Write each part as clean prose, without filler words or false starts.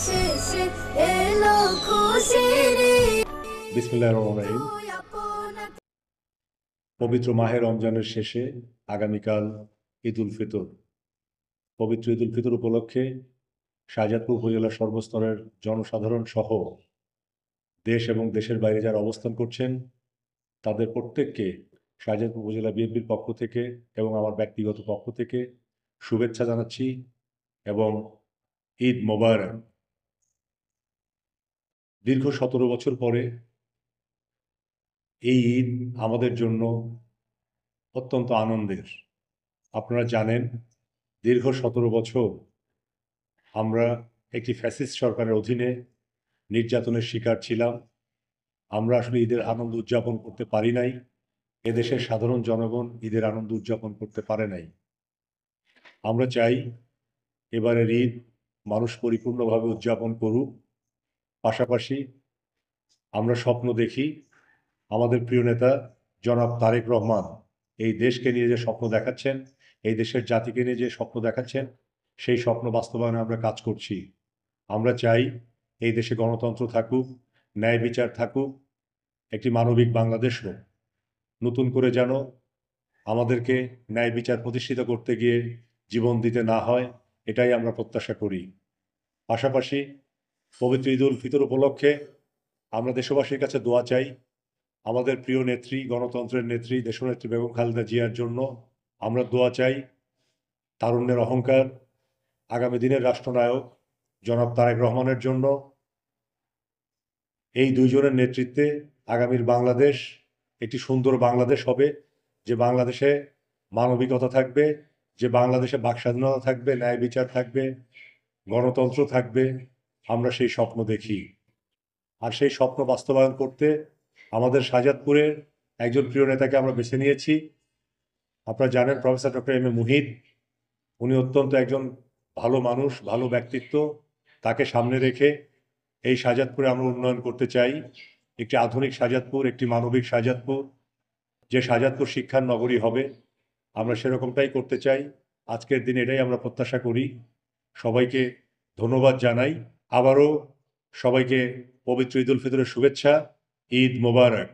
শেষে এলো খুশির ঈদ। বিসমিল্লাহির রহমানির রহিম। পবিত্র মাহে রমজানের শেষে আগামীকাল ঈদ উল ফিতর। পবিত্র ঈদ উল ফিতর উপলক্ষে শাহজাদপুর উপজেলার সর্বস্তরের জনসাধারণ সহ দেশ এবং দেশের বাইরে যারা অবস্থান করছেন তাদের প্রত্যেককে শাহজাদপুর উপজেলা বিএনপির পক্ষ থেকে এবং আমার ব্যক্তিগত পক্ষ থেকে শুভেচ্ছা জানাচ্ছি এবং ঈদ মোবারক। দীর্ঘ 17 বছর পরে এই ঈদ আমাদের জন্য অত্যন্ত আনন্দের। আপনারা জানেন, দীর্ঘ 17 বছর আমরা একটি ফ্যাসিস্ট সরকারের অধীনে নির্যাতনের শিকার ছিলাম। আমরা আসলে ঈদের আনন্দ উদযাপন করতে পারি নাই। এদেশের সাধারণ জনগণ ঈদের আনন্দ উদযাপন করতে পারে নাই। আমরা চাই এবারের ঈদ মানুষ পরিপূর্ণভাবে উদযাপন করুক। পাশাপাশি আমরা স্বপ্ন দেখি আমাদের প্রিয় নেতা জনাব তারেক রহমান এই দেশকে নিয়ে যে স্বপ্ন দেখাচ্ছেন, এই দেশের জাতিকে নিয়ে যে স্বপ্ন দেখাচ্ছেন, সেই স্বপ্ন বাস্তবায়নে আমরা কাজ করছি। আমরা চাই এই দেশে গণতন্ত্র থাকুক, ন্যায় বিচার থাকুক, একটি মানবিক বাংলাদেশ হোক। নতুন করে যেন আমাদেরকে ন্যায় বিচার প্রতিষ্ঠিত করতে গিয়ে জীবন দিতে না হয়, এটাই আমরা প্রত্যাশা করি। পাশাপাশি পবিত্র ঈদ উল ফিতর উপলক্ষে আমরা দেশবাসীর কাছে দোয়া চাই আমাদের প্রিয় নেত্রী, গণতন্ত্রের নেত্রী, দেশনেত্রী বেগম খালেদা জিয়ার জন্য। আমরা দোয়া চাই তারুণ্যের অহংকার, আগামী দিনের রাষ্ট্রনায়ক জনাব তারেক রহমানের জন্য। এই দুইজনের নেতৃত্বে আগামীর বাংলাদেশ একটি সুন্দর বাংলাদেশ হবে, যে বাংলাদেশে মানবিকতা থাকবে, যে বাংলাদেশে বাকস্বাধীনতা থাকবে, ন্যায় বিচার থাকবে, গণতন্ত্র থাকবে। আমরা সেই স্বপ্ন দেখি। আর সেই স্বপ্ন বাস্তবায়ন করতে আমাদের শাহজাদপুরের একজন প্রিয় নেতাকে আমরা বেছে নিয়েছি। আপনারা জানেন, professor doctor M A Muhith. উনি অত্যন্ত একজন ভালো মানুষ, ভালো ব্যক্তিত্ব। তাকে সামনে রেখে এই শাহজাদপুরে আমরা উন্নয়ন করতে চাই, একটি আধুনিক শাহজাদপুর, একটি মানবিক শাহজাদপুর, যে শাহজাদপুর শিক্ষার নগরী হবে। আমরা সেরকমটাই করতে চাই। আজকের দিনে এটাই আমরা প্রত্যাশা করি। সবাইকে ধন্যবাদ জানাই। আবারও সবাইকে পবিত্র ঈদ উল ফিতরের শুভেচ্ছা। ঈদ মোবারক।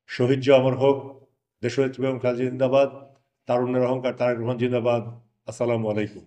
শহীদ যে অমর হোক। দেশনেত্রী বেগম খালেদা জিন্দাবাদ। তারুণ্যের অহংকার তারেক রহমান জিন্দাবাদ। আসসালামু আলাইকুম।